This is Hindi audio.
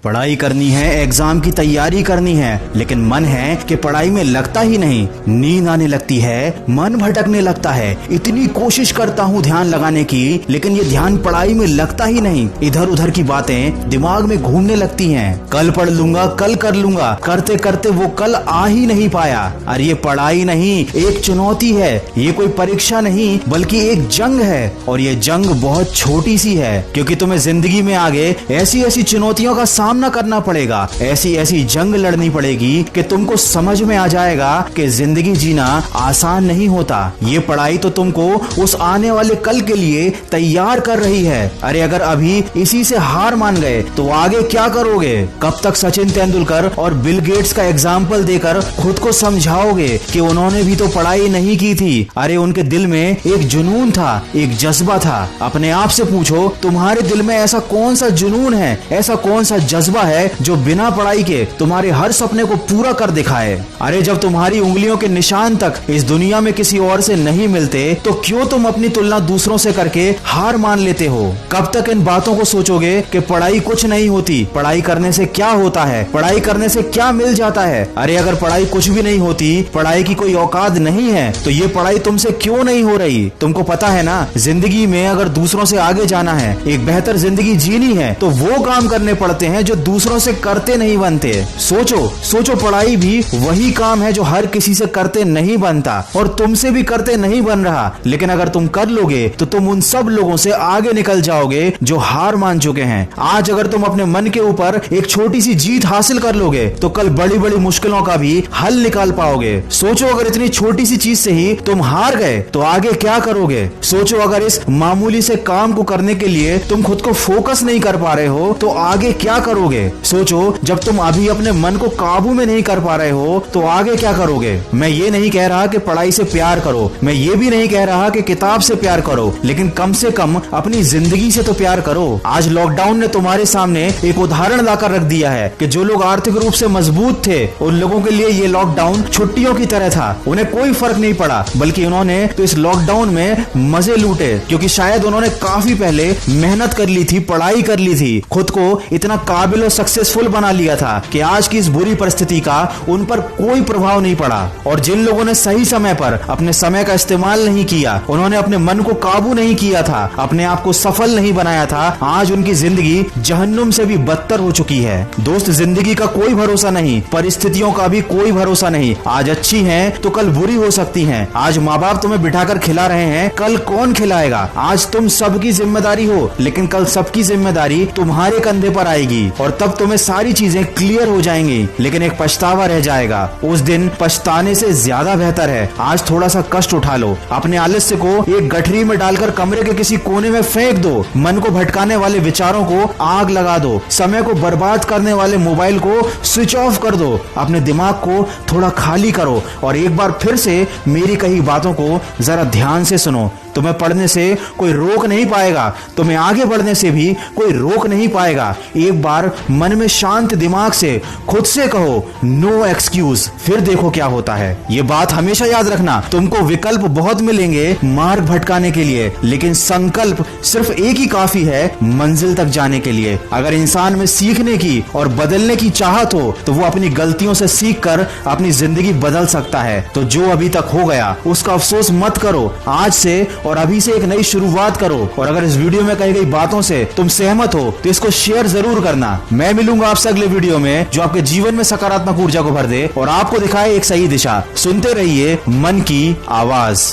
पढ़ाई करनी है, एग्जाम की तैयारी करनी है, लेकिन मन है कि पढ़ाई में लगता ही नहीं। नींद आने लगती है, मन भटकने लगता है। इतनी कोशिश करता हूँ ध्यान लगाने की, लेकिन ये ध्यान पढ़ाई में लगता ही नहीं। इधर उधर की बातें दिमाग में घूमने लगती हैं। कल पढ़ लूंगा, कल कर लूंगा, करते करते वो कल आ ही नहीं पाया। अरे ये पढ़ाई नहीं, एक चुनौती है। ये कोई परीक्षा नहीं, बल्कि एक जंग है। और ये जंग बहुत छोटी सी है, क्योंकि तुम्हें जिंदगी में आगे ऐसी ऐसी चुनौतियों का सामना करना पड़ेगा, ऐसी ऐसी जंग लड़नी पड़ेगी कि तुमको समझ में आ जाएगा कि जिंदगी जीना आसान नहीं होता। ये पढ़ाई तो तुमको उस आने वाले कल के लिए तैयार कर रही है। अरे अगर अभी इसी से हार मान गए तो आगे क्या करोगे? कब तक सचिन तेंदुलकर और बिल गेट्स का एग्जाम्पल देकर खुद को समझाओगे कि उन्होंने भी तो पढ़ाई नहीं की थी? अरे उनके दिल में एक जुनून था, एक जज्बा था। अपने आप से पूछो, तुम्हारे दिल में ऐसा कौन सा जुनून है, ऐसा कौन सा जज्बा है जो बिना पढ़ाई के तुम्हारे हर सपने को पूरा कर दिखाए? अरे जब तुम्हारी उंगलियों के निशान तक इस दुनिया में किसी और से नहीं मिलते, तो क्यों तुम अपनी तुलना दूसरों से करके हार मान लेते हो? कब तक इन बातों को सोचोगे कि पढ़ाई कुछ नहीं होती, पढ़ाई करने से क्या होता है, पढ़ाई करने से क्या मिल जाता है? अरे अगर पढ़ाई कुछ भी नहीं होती, पढ़ाई की कोई औकात नहीं है, तो ये पढ़ाई तुमसे क्यों नहीं हो रही? तुमको पता है ना, जिंदगी में अगर दूसरों से आगे जाना है, एक बेहतर जिंदगी जीनी है, तो वो काम करने पड़ते हैं जो दूसरों से करते नहीं बनते। सोचो पढ़ाई भी वही काम है जो हर किसी से करते नहीं बनता और तुमसे भी करते नहीं बन रहा। लेकिन अगर तुम कर लोगे तो तुम उन सब लोगों से आगे निकल जाओगे जो हार मान चुके हैं। आज अगर तुम अपने मन के ऊपर एक छोटी सी जीत हासिल कर लोगे तो कल बड़ी बड़ी मुश्किलों का भी हल निकाल पाओगे। सोचो अगर इतनी छोटी सी चीज से ही तुम हार गए तो आगे क्या करोगे? सोचो अगर इस मामूली से काम को करने के लिए तुम खुद को फोकस नहीं कर पा रहे हो तो आगे क्या करोगे? सोचो जब तुम अभी अपने मन को काबू में नहीं कर पा रहे हो तो आगे क्या करोगे? मैं ये नहीं कह रहा कि पढ़ाई से प्यार करो, मैं ये भी नहीं कह रहा कि किताब से प्यार करो, लेकिन कम से कम अपनी जिंदगी से तो प्यार करो। आज लॉकडाउन ने तुम्हारे सामने एक उदाहरण लाकर रख दिया है कि जो लोग आर्थिक रूप से मजबूत थे, उन लोगों के लिए ये लॉकडाउन छुट्टियों की तरह था। उन्हें कोई फर्क नहीं पड़ा, बल्कि उन्होंने तो इस लॉकडाउन में मजे लूटे, क्योंकि शायद उन्होंने काफी पहले मेहनत कर ली थी, पढ़ाई कर ली थी, खुद को इतना काबिल और सक्सेसफुल बना लिया था कि आज की इस बुरी परिस्थिति का उन पर कोई प्रभाव नहीं पड़ा। और जिन लोगों ने सही समय पर अपने समय का इस्तेमाल नहीं किया, उन्होंने अपने मन को काबू नहीं किया था, अपने आप को सफल नहीं बनाया था, आज उनकी जिंदगी जहन्नुम से भी बदतर हो चुकी है। दोस्त, जिंदगी का कोई भरोसा नहीं, परिस्थितियों का भी कोई भरोसा नहीं। आज अच्छी हैं तो कल बुरी हो सकती हैं। आज माँ बाप तुम्हें बिठाकर खिला रहे हैं, कल कौन खिलाएगा? आज तुम सबकी जिम्मेदारी हो, लेकिन कल सबकी जिम्मेदारी तुम्हारे कंधे पर आएगी और तब तुम्हें सारी चीजें क्लियर हो जाएंगी, लेकिन एक पछतावा रह जाएगा। उस दिन पछताने से ज्यादा बेहतर है आज थोड़ा सा कष्ट उठा लो, अपने आलस्य को एक गठरी में डालकर कमरे के किसी कोने में फेंक दो, मन को भटकाने वाले विचारों को आग लगा दो, समय को बर्बाद करने वाले मोबाइल को स्विच ऑफ कर दो, अपने दिमाग को थोड़ा खाली करो और एक बार फिर से मेरी कही बातों को जरा ध्यान से सुनो। तुम्हें पढ़ने से कोई रोक नहीं पाएगा, तुम्हें आगे बढ़ने से भी कोई रोक नहीं पाएगा। एक बार मन में शांत दिमाग से खुद से कहो नो एक्सक्यूज, फिर देखो क्या होता है। ये बात हमेशा याद रखना, तुमको विकल्प बहुत मिलेंगे मार्ग भटकाने के लिए, लेकिन संकल्प सिर्फ एक ही काफी है मंजिल तक जाने के लिए। अगर इंसान में सीखने की और बदलने की चाहत हो तो वो अपनी गलतियों से सीख कर अपनी जिंदगी बदल सकता है। तो जो अभी तक हो गया उसका अफसोस मत करो, आज से और अभी से एक नई शुरुआत करो। और अगर इस वीडियो में कही गई बातों से तुम सहमत हो तो इसको शेयर जरूर करना। मैं मिलूंगा आपसे अगले वीडियो में जो आपके जीवन में सकारात्मक ऊर्जा को भर दे और आपको दिखाए एक सही दिशा। सुनते रहिए मन की आवाज।